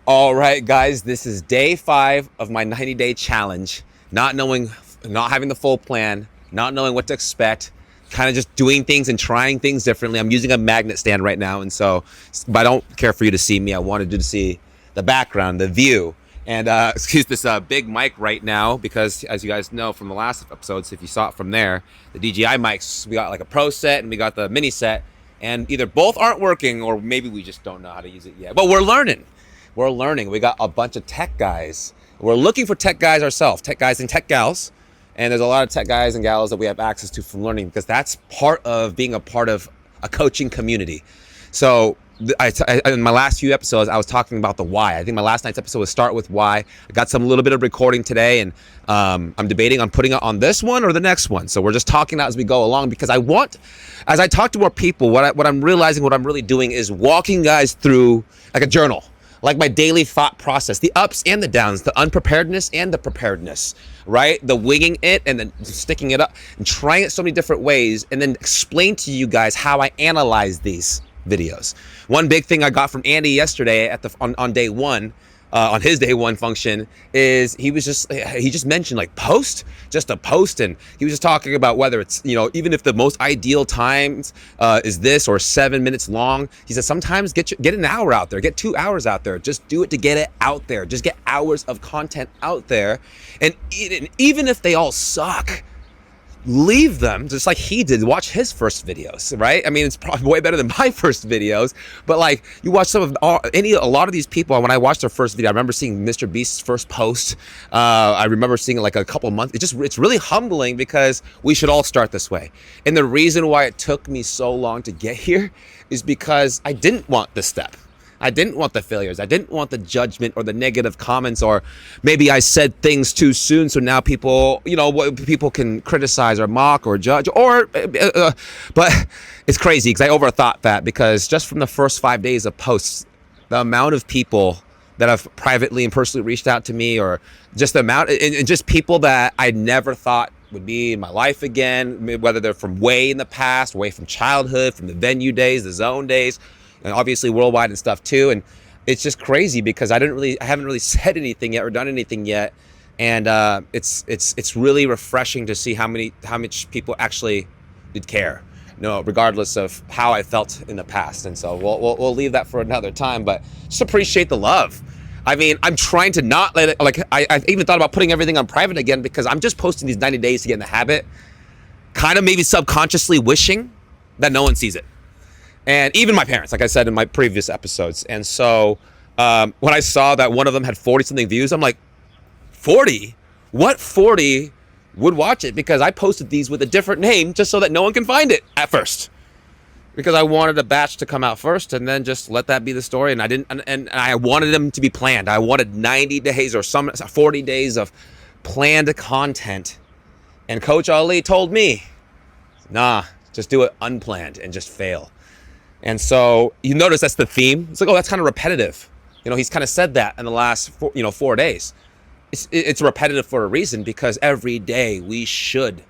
All right, guys, this is day 5 of my 90-day challenge. Not having the full plan, not knowing what to expect, kind of just doing things and trying things differently. I'm using a magnet stand right now, and so, but I don't care for you to see me. I wanted you to see the background, the view, and excuse this big mic right now because, as you guys know from the last episodes, if you saw it from there, the DJI mics, we got like a pro set and we got the mini set, and either both aren't working or maybe we just don't know how to use it yet. But we're learning. We're learning. We got a bunch of tech guys. We're looking for tech guys ourselves, tech guys and tech gals. And there's a lot of tech guys and gals that we have access to from learning because that's part of being a part of a coaching community. So in my last few episodes, I was talking about the why. I think my last night's episode was start with why. I got some little bit of recording today, and I'm debating on putting it on this one or the next one. So we're just talking as we go along because I want, as I talk to more people, what I'm realizing, what I'm really doing is walking guys through like a journal. Like my daily thought process, the ups and the downs, the unpreparedness and the preparedness, right? The winging it and then sticking it up and trying it so many different ways, and then explain to you guys how I analyze these videos. One big thing I got from Andy yesterday at on day one, on his day one function, is he just mentioned like just a post, and he was just talking about whether it's, even if the most ideal times is this or 7 minutes long. He said sometimes get an hour out there, get 2 hours out there, just do it to get it out there, just get hours of content out there, and even if they all suck, leave them just like he did. Watch his first videos, right? I mean, it's probably way better than my first videos, but like you watch a lot of these people. When I watched their first video, I remember seeing Mr. Beast's first post. I remember seeing it like a couple months. It's really humbling because we should all start this way. And the reason why it took me so long to get here is because I didn't want this step. I didn't want the failures. I didn't want the judgment or the negative comments, or maybe I said things too soon, so now people, people can criticize or mock or judge, but it's crazy because I overthought that, because just from the first 5 days of posts, the amount of people that have privately and personally reached out to me, or just the amount, and just people that I never thought would be in my life again, whether they're from way in the past, way from childhood, from the venue days, the zone days, and obviously worldwide and stuff too. And it's just crazy because I haven't really said anything yet or done anything yet, and it's really refreshing to see how much people actually did care, regardless of how I felt in the past. And so we'll leave that for another time, but just appreciate the love. I mean, I'm trying to not let it, like I even thought about putting everything on private again, because I'm just posting these 90 days to get in the habit, kind of maybe subconsciously wishing that no one sees it. And even my parents, like I said in my previous episodes. And so when I saw that one of them had 40-something views, I'm like, 40? What 40 would watch it? Because I posted these with a different name just so that no one can find it at first. Because I wanted a batch to come out first and then just let that be the story. And I didn't, and I wanted them to be planned. I wanted 90 days or 40 days of planned content. And Coach Ali told me, nah, just do it unplanned and just fail. And so you notice that's the theme. It's like, oh, that's kind of repetitive. He's kind of said that in the last 4 days. It's repetitive for a reason, because every day we should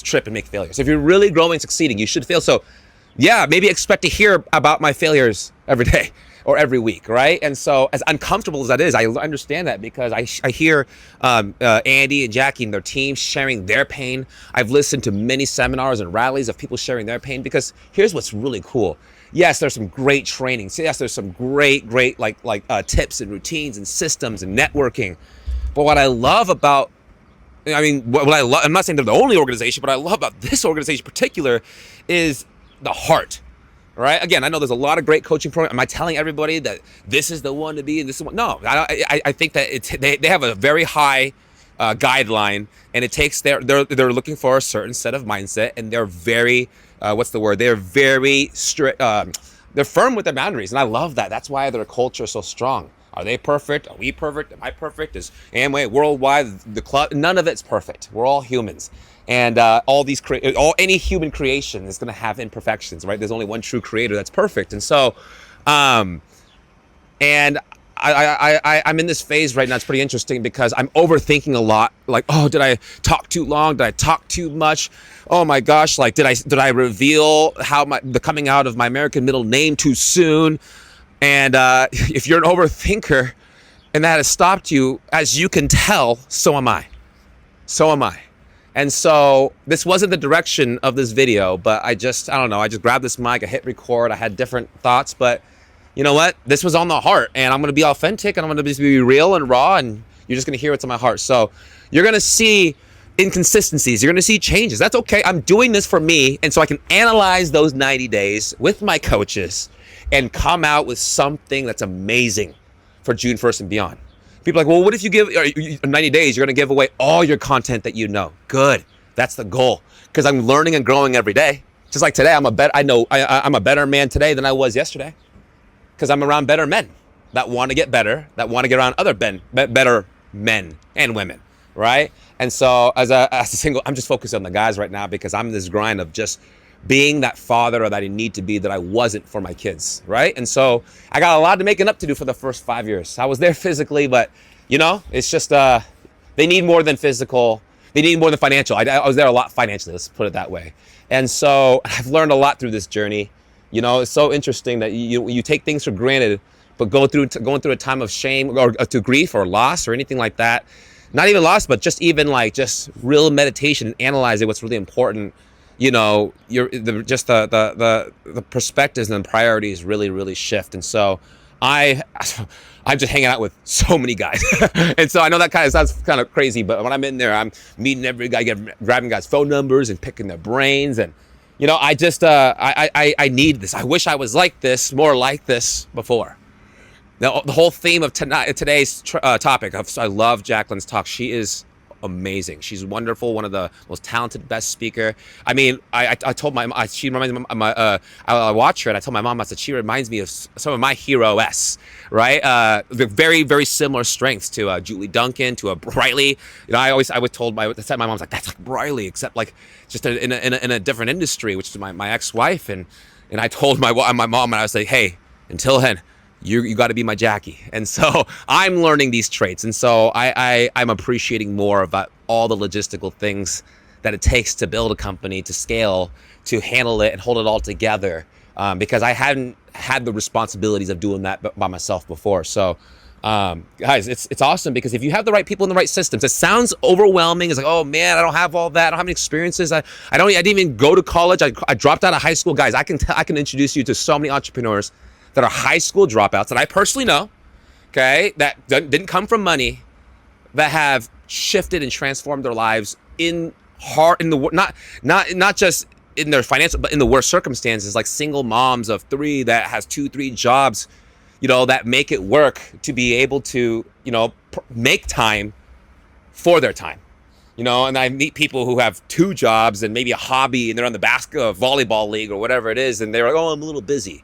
trip and make failures. If you're really growing, succeeding, you should fail. So yeah, maybe expect to hear about my failures every day or every week, right? And so as uncomfortable as that is, I understand that, because I hear Andy and Jackie and their team sharing their pain. I've listened to many seminars and rallies of people sharing their pain, because here's what's really cool. Yes, there's some great trainings. Yes, there's some great like tips and routines and systems and networking. But what I love about, what I love, I'm not saying they're the only organization, but I love about this organization in particular is the heart, right? Again, I know there's a lot of great coaching programs. Am I telling everybody that this is the one to be and this is the one? No, I think that they have a very high guideline, and it takes they're looking for a certain set of mindset, and they're very they're very strict, they're firm with their boundaries, and I love that. That's why their culture is so strong. Are they perfect? Are we perfect? Am I perfect? Is Amway, Worldwide, the club? None of it's perfect. We're all humans, and any human creation is going to have imperfections, right? There's only one true creator that's perfect, and so, and I'm in this phase right now. It's pretty interesting because I'm overthinking a lot. Like, oh, did I talk too long? Did I talk too much? Oh my gosh! Like, did I reveal the coming out of my American middle name too soon? And if you're an overthinker, and that has stopped you, as you can tell, so am I. So am I. And so this wasn't the direction of this video, but I just grabbed this mic, I hit record, I had different thoughts, but you know what? This was on the heart, and I'm going to be authentic, and I'm going to just be real and raw, and you're just going to hear what's in my heart. So you're going to see inconsistencies. You're going to see changes. That's okay. I'm doing this for me, and so I can analyze those 90 days with my coaches and come out with something that's amazing for June 1st and beyond. People are like, well, what if you give 90 days, you're going to give away all your content that you know? Good. That's the goal, because I'm learning and growing every day. Just like today, I'm a better man today than I was yesterday, because I'm around better men that want to get better, that want to get around other better men and women, right? And so as a single, I'm just focused on the guys right now, because I'm in this grind of just being that father that I need to be, that I wasn't for my kids, right? And so I got a lot of making up to do for the first 5 years. I was there physically, but it's just they need more than physical. They need more than financial. I was there a lot financially, let's put it that way. And so I've learned a lot through this journey. It's so interesting that you take things for granted, but going through a time of shame or to grief or loss or anything like that. Not even loss, but just even just real meditation and analyzing what's really important. The perspectives and priorities really shift. And so I'm just hanging out with so many guys. And so I know that kind of sounds kind of crazy, but when I'm in there, I'm meeting every guy, grabbing guys' phone numbers and picking their brains. And I just I need this. I wish I was more like this before. Now, the whole theme of today's topic, I love Jacqueline's talk. She is amazing. She's wonderful, one of the most talented, best speaker. I mean, I told she reminds me of I watch her, and I told my mom, I said, she reminds me of some of my heroes, right? They're very, very similar strengths to Julie Duncan, to a Briley. I was told my mom's like, that's like Briley, except just in a different industry, which is my ex-wife. And I told my mom, and I was like, hey, until then, you got to be my Jackie. And so I'm learning these traits. And so I'm appreciating more about all the logistical things that it takes to build a company, to scale, to handle it and hold it all together. Because I hadn't had the responsibilities of doing that by myself before. So guys, it's awesome, because if you have the right people in the right systems, it sounds overwhelming. It's like, oh man, I don't have all that. I don't have any experiences. I didn't even go to college. I dropped out of high school. Guys, I can introduce you to so many entrepreneurs that are high school dropouts that I personally know, okay, that didn't come from money, that have shifted and transformed their lives not just in their financial, but in the worst circumstances, like single moms of 3 that has 2-3 jobs, that make it work to be able to, make time for their time. And I meet people who have 2 jobs and maybe a hobby, and they're on the volleyball league or whatever it is, and they're like, oh, I'm a little busy.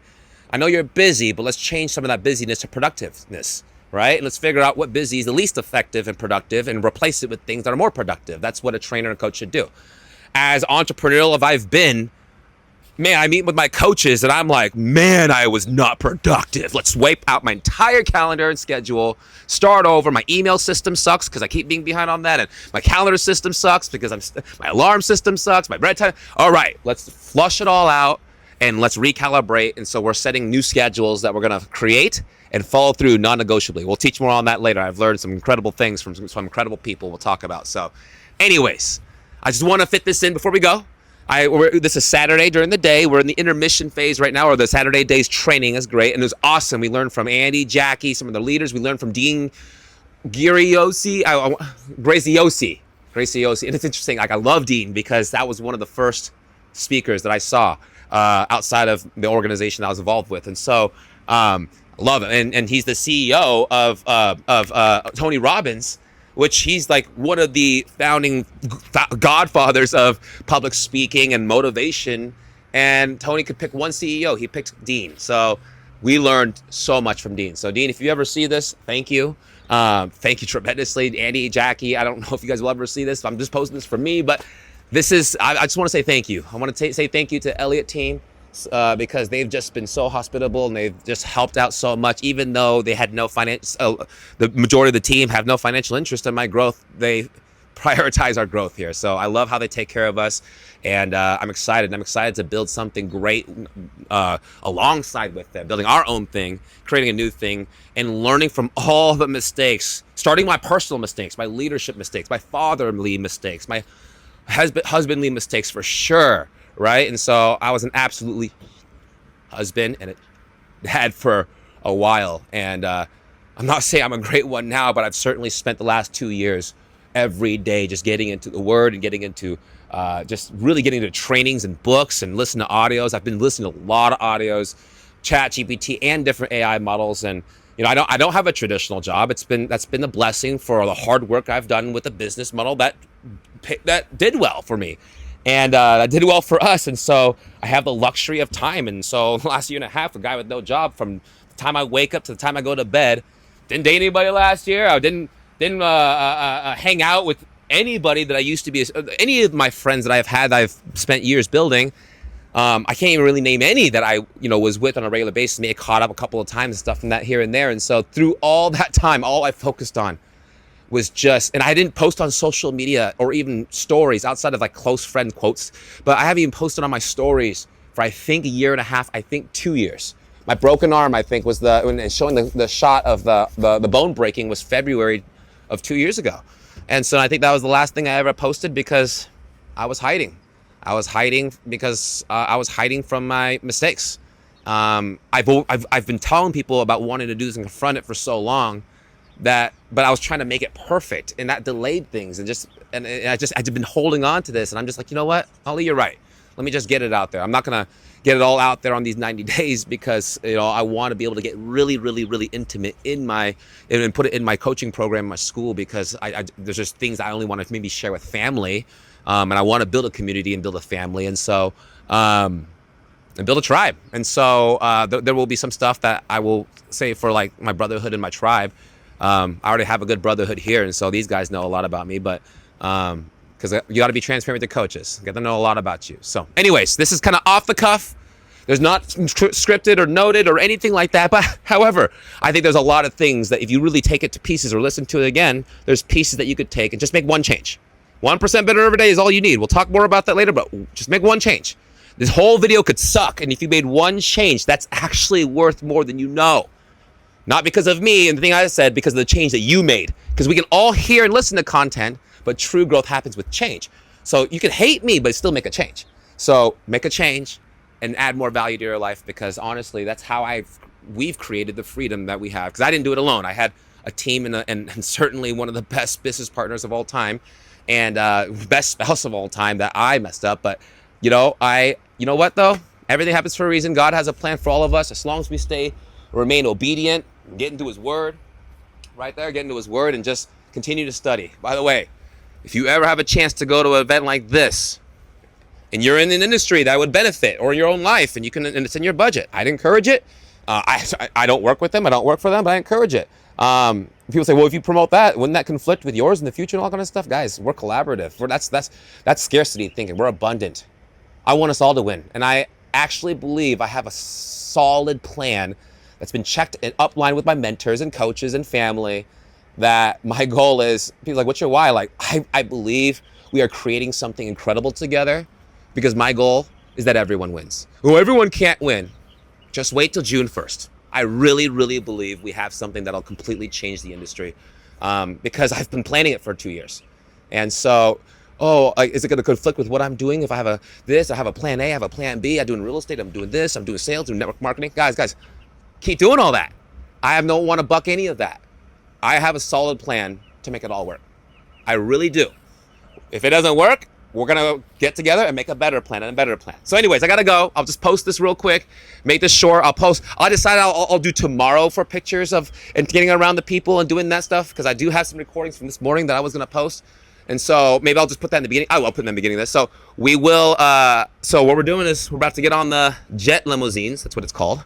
I know you're busy, but let's change some of that busyness to productiveness, right? And let's figure out what busy is the least effective and productive, and replace it with things that are more productive. That's what a trainer and coach should do. As entrepreneurial as I've been, man, I meet with my coaches and I'm like, man, I was not productive. Let's wipe out my entire calendar and schedule, start over. My email system sucks because I keep being behind on that. And my calendar system sucks because my alarm system sucks. My bread time. All right, let's flush it all out. And let's recalibrate. And so we're setting new schedules that we're going to create and follow through non-negotiably. We'll teach more on that later. I've learned some incredible things from some incredible people we'll talk about. So anyways, I just want to fit this in before we go. This is Saturday during the day. We're in the intermission phase right now, or the Saturday days training is great. And it was awesome. We learned from Andy, Jackie, some of the leaders. We learned from Dean Graziosi. And it's interesting. I love Dean, because that was one of the first speakers that I saw outside of the organization I was involved with. And so love it. And he's the CEO of Tony Robbins, which he's like one of the founding godfathers of public speaking and motivation. And Tony could pick one CEO. He picked Dean. So we learned so much from Dean. So Dean, if you ever see this, thank you. Thank you tremendously. Andy, Jackie, I don't know if you guys will ever see this. I'm just posting this for me, but I just want to say thank you. I want to say thank you to Elliott team, because they've just been so hospitable, and they've just helped out so much, even though they had no the majority of the team have no financial interest in my growth. They prioritize our growth here. So I love how they take care of us, and I'm excited. I'm excited to build something great alongside with them, building our own thing, creating a new thing, and learning from all the mistakes, starting my personal mistakes, my leadership mistakes, my fatherly mistakes, my husbandly mistakes for sure, right? And so I was an absolutely husband and a dad for a while, and I'm not saying I'm a great one now, but I've certainly spent the last 2 years every day just getting into the word and getting into just really getting into trainings and books and listening to audios. I've been listening to a lot of audios, chat GPT and different AI models. And I don't have a traditional job. That's been a blessing for the hard work I've done with a business model that did well for me, and that did well for us. And so I have the luxury of time. And so the last year and a half, a guy with no job, from the time I wake up to the time I go to bed, didn't date anybody last year. I didn't hang out with anybody that I used to be, any of my friends that I've spent years building. I can't even really name any that I was with on a regular basis. May have caught up a couple of times and stuff from that here and there. And so through all that time, all I focused on was and I didn't post on social media or even stories outside of like close friend quotes, but I haven't even posted on my stories for I think a year and a half, I think 2 years. My broken arm, I think, was when showing the shot of the bone breaking was February of 2 years ago. And so I think that was the last thing I ever posted because I was hiding. I was hiding because I was hiding from my mistakes. I've been telling people about wanting to do this and confront it for so long but I was trying to make it perfect, and that delayed things. I've been holding on to this, and I'm just like, you know what, Ollie, you're right. Let me just get it out there. I'm not gonna get it all out there on these 90 days because I want to be able to get really, really, really intimate and put it in my coaching program, my school, because there's just things I only want to maybe share with family, and I want to build a community and build a family, and so and build a tribe. And so there will be some stuff that I will say for like my brotherhood and my tribe. I already have a good brotherhood here, and so these guys know a lot about me, but because you got to be transparent with the coaches, get them to know a lot about you. So anyways, this is kind of off the cuff. There's not scripted or noted or anything like that, but however, I think there's a lot of things that if you really take it to pieces or listen to it again, there's pieces that you could take and just make one change. 1% better every day is all you need. We'll talk more about that later, but just make one change. This whole video could suck, and if you made one change, that's actually worth more than you know. Not because of me and the thing I said, because of the change that you made. Because we can all hear and listen to content, but true growth happens with change. So you can hate me, but still make a change. So make a change and add more value to your life, because honestly, that's how we've created the freedom that we have. Because I didn't do it alone. I had a team and certainly one of the best business partners of all time, and best spouse of all time that I messed up. But you know what though? Everything happens for a reason. God has a plan for all of us as long as we remain obedient, get into his word, right there, get into his word, and just continue to study. By the way, if you ever have a chance to go to an event like this, and you're in an industry that would benefit, or in your own life, and and it's in your budget, I'd encourage it. I don't work with them, I don't work for them, but I encourage it. People say, well, if you promote that, wouldn't that conflict with yours in the future and all that kind of stuff? Guys, we're collaborative. That's scarcity thinking. We're abundant. I want us all to win, and I actually believe I have a solid plan that's been checked and uplined with my mentors and coaches and family, that my goal is, people are like, what's your why? Like, I believe we are creating something incredible together, because my goal is that everyone wins. Well, everyone can't win. Just wait till June 1st. I really, really believe we have something that'll completely change the industry, because I've been planning it for 2 years. And so, is it going to conflict with what I'm doing? If I have I have a plan A, I have a plan B, I'm doing real estate, I'm doing this, I'm doing sales, doing network marketing. Guys, keep doing all that. I don't want to buck any of that. I have a solid plan to make it all work. I really do. If it doesn't work, we're going to get together and make a better plan and a better plan. So anyways, I got to go. I'll just post this real quick, make this short. I'll decide I'll do tomorrow for pictures of and getting around the people and doing that stuff, because I do have some recordings from this morning that I was going to post. And so maybe I'll just put that in the beginning. I will put it in the beginning of this. So we will, so what we're doing is we're about to get on the jet limousines. That's what it's called.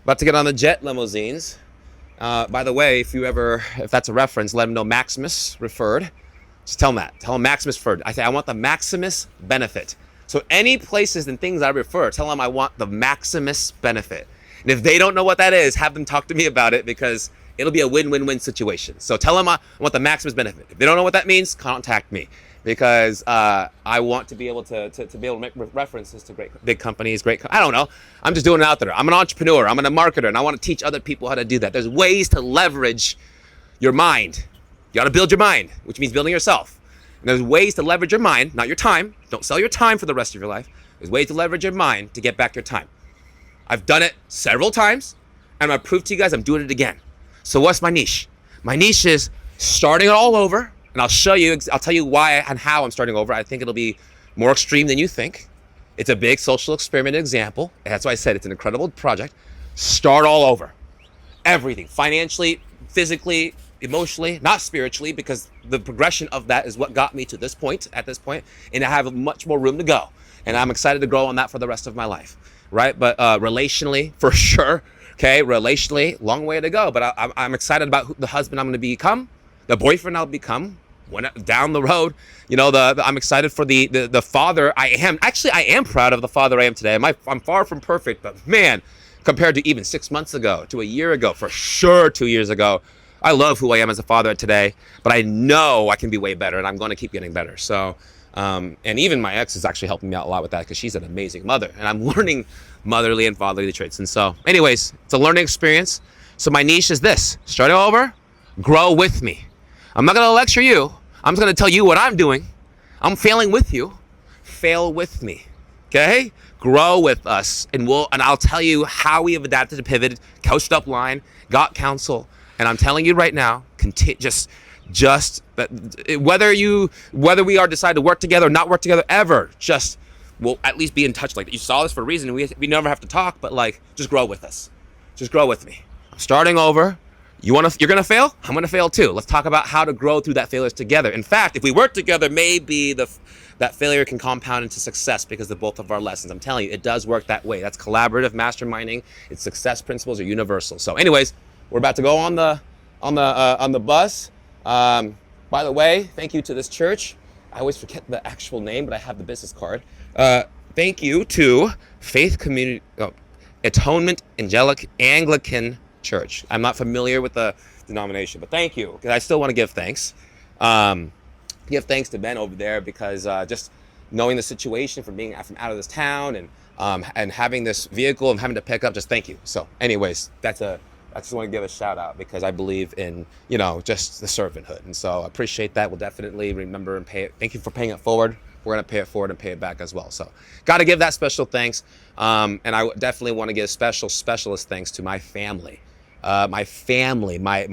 About to get on the jet limousines. By the way, if that's a reference, let them know Maximus referred. Just tell them that. Tell them Maximus referred. I say I want the Maximus benefit. So any places and things I refer, tell them I want the Maximus benefit. And if they don't know what that is, have them talk to me about it, because It'll be a win-win-win situation. So tell them I want the maximum benefit. If they don't know what that means, contact me, because I want to be able to be able to make references to great big companies, I don't know. I'm just doing it out there. I'm an entrepreneur. I'm a marketer, and I want to teach other people how to do that. There's ways to leverage your mind. You got to build your mind, which means building yourself. And there's ways to leverage your mind, not your time. Don't sell your time for the rest of your life. There's ways to leverage your mind to get back your time. I've done it several times, and I'm going to prove to you guys I'm doing it again. So what's my niche? My niche is starting it all over, and I'll tell you why and how I'm starting over. I think it'll be more extreme than you think. It's a big social experiment example. And that's why I said it's an incredible project. Start all over. Everything, financially, physically, emotionally, not spiritually, because the progression of that is what got me to this point, and I have much more room to go. And I'm excited to grow on that for the rest of my life, right? But relationally, for sure, okay, relationally, long way to go. But I'm excited about the husband I'm going to become, the boyfriend I'll become down the road. I'm excited for the father I am. Actually, I am proud of the father I am today. I'm far from perfect, but man, compared to even 6 months ago, to a year ago, for sure 2 years ago, I love who I am as a father today, but I know I can be way better, and I'm going to keep getting better. So, and even my ex is actually helping me out a lot with that, because she's an amazing mother, and I'm learning motherly and fatherly traits. And so, anyways, it's a learning experience. So my niche is this: start over, grow with me. I'm not going to lecture you. I'm just going to tell you what I'm doing. I'm failing with you. Fail with me. Okay? Grow with us, and I'll tell you how we have adapted to pivot, coached up line, got counsel. And I'm telling you right now, whether we are decide to work together or not work together ever, we'll at least be in touch. Like, you saw this for a reason. We never have to talk, but just grow with us. Just grow with me. I'm starting over. You're gonna fail? I'm gonna fail too. Let's talk about how to grow through that failures together. In fact, if we work together, maybe that failure can compound into success because of both of our lessons. I'm telling you, it does work that way. That's collaborative masterminding. Its success principles are universal. So anyways, we're about to go on the bus. By the way, thank you to this church. I always forget the actual name, but I have the business card. Thank you to Atonement Angelic Anglican Church. I'm not familiar with the denomination, but thank you, because I still want to give thanks. Give thanks to Ben over there, because just knowing the situation from being from out of this town and having this vehicle and having to pick up, just thank you. So anyways, I just want to give a shout out, because I believe in, just the servanthood. And so I appreciate that. We'll definitely remember and pay it. Thank you for paying it forward. We're going to pay it forward and pay it back as well. So got to give that special thanks. And I definitely want to give specialist thanks to my family. My family, my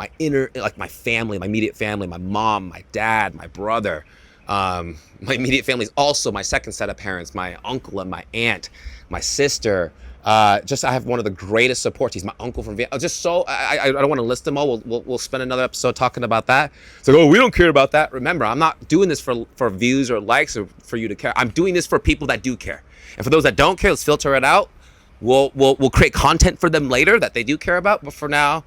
family, my immediate family, my mom, my dad, my brother. My immediate family is also my second set of parents, my uncle and my aunt, my sister. I have one of the greatest supports. He's my uncle from Vietnam. I don't want to list them all. We'll spend another episode talking about that. It's like, we don't care about that. Remember, I'm not doing this for views or likes or for you to care. I'm doing this for people that do care. And for those that don't care, let's filter it out. We'll create content for them later that they do care about. But for now,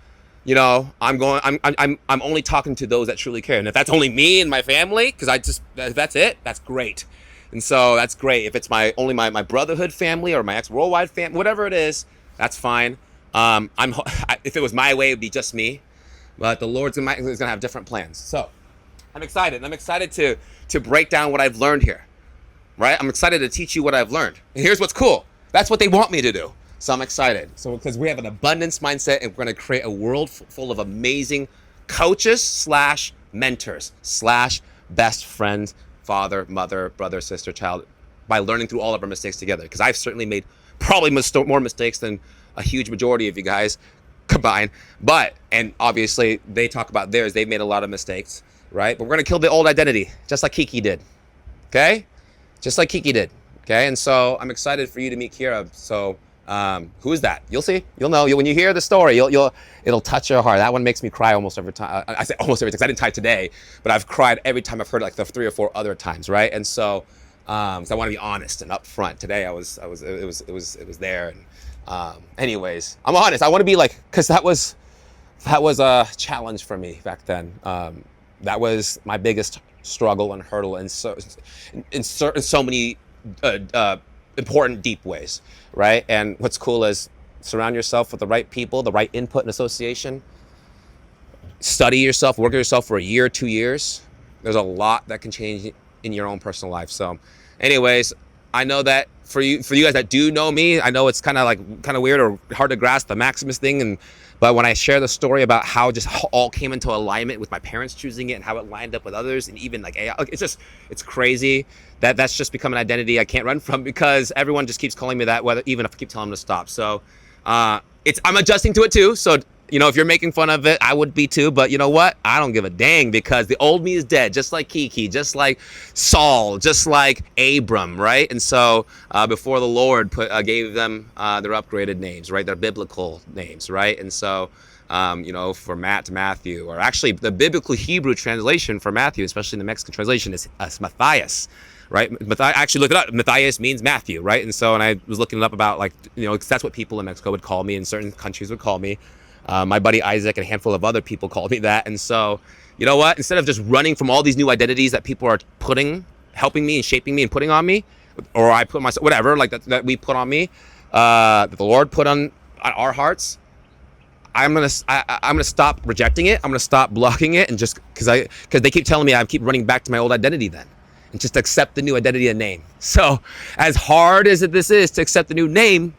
I'm only talking to those that truly care. And if that's only me and my family, because that's it, that's great. And so that's great. If it's only my brotherhood family or my ex-worldwide family, whatever it is, that's fine. If it was my way, it would be just me. But the Lord's going to have different plans. So I'm excited. I'm excited to break down what I've learned here. Right? I'm excited to teach you what I've learned. And here's what's cool. That's what they want me to do. So I'm excited. So because we have an abundance mindset, and we're going to create a world full of amazing coaches / mentors / best friends, father, mother, brother, sister, child, by learning through all of our mistakes together. Because I've certainly made probably more mistakes than a huge majority of you guys combined. And obviously they talk about theirs. They've made a lot of mistakes, right? But we're going to kill the old identity, just like Kiki did. Okay? Just like Kiki did. Okay? And so I'm excited for you to meet Kira. So who is that? You'll see. You'll know. When you hear the story, it'll touch your heart. That one makes me cry almost every time. I say almost every time, because I didn't cry today, but I've cried every time I've heard it, the 3 or 4 other times, right? And so I want to be honest and upfront. Today it was there. And anyways, I'm honest. I want to be because that was a challenge for me back then. That was my biggest struggle and hurdle in so many important, deep ways, right? And what's cool is surround yourself with the right people, the right input and association. study yourself, work on yourself for a year, 2 years, there's a lot that can change in your own personal life. So anyways, I know that for you guys that do know me, I know it's kind of weird or hard to grasp the Maximus thing, but when I share the story about how just all came into alignment with my parents choosing it and how it lined up with others, and even like AI, it's crazy that's just become an identity I can't run from, because everyone just keeps calling me that, even if I keep telling them to stop. So I'm adjusting to it too. So if you're making fun of it, I would be too. But you know what? I don't give a dang, because the old me is dead, just like Kiki, just like Saul, just like Abram, right? And so before the Lord gave them their upgraded names, right? Their biblical names, right? And so, for Matthew, or actually the biblical Hebrew translation for Matthew, especially in the Mexican translation, is Matthias. Right? I actually looked it up. Matthias means Matthew, right? And so, and I was looking it up about, like, that's what people in Mexico would call me, and certain countries would call me. My buddy Isaac and a handful of other people called me that. And so, you know what? Instead of just running from all these new identities that people are helping me and shaping me and putting on me, or I put myself, whatever, like that we put on me, that the Lord put on our hearts, I'm gonna stop rejecting it. I'm gonna stop blocking it, and just because they keep telling me I keep running back to my old identity then. And just accept the new identity and name. So as hard as this is to accept the new name,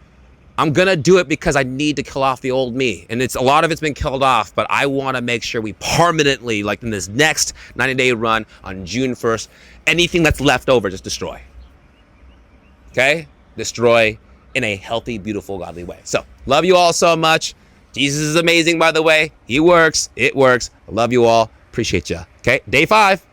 I'm going to do it because I need to kill off the old me. And a lot of it's been killed off, but I want to make sure we permanently, like in this next 90-day run on June 1st, anything that's left over, just destroy. Okay? Destroy in a healthy, beautiful, godly way. So love you all so much. Jesus is amazing, by the way. He works. It works. I love you all. Appreciate you. Okay? Day 5.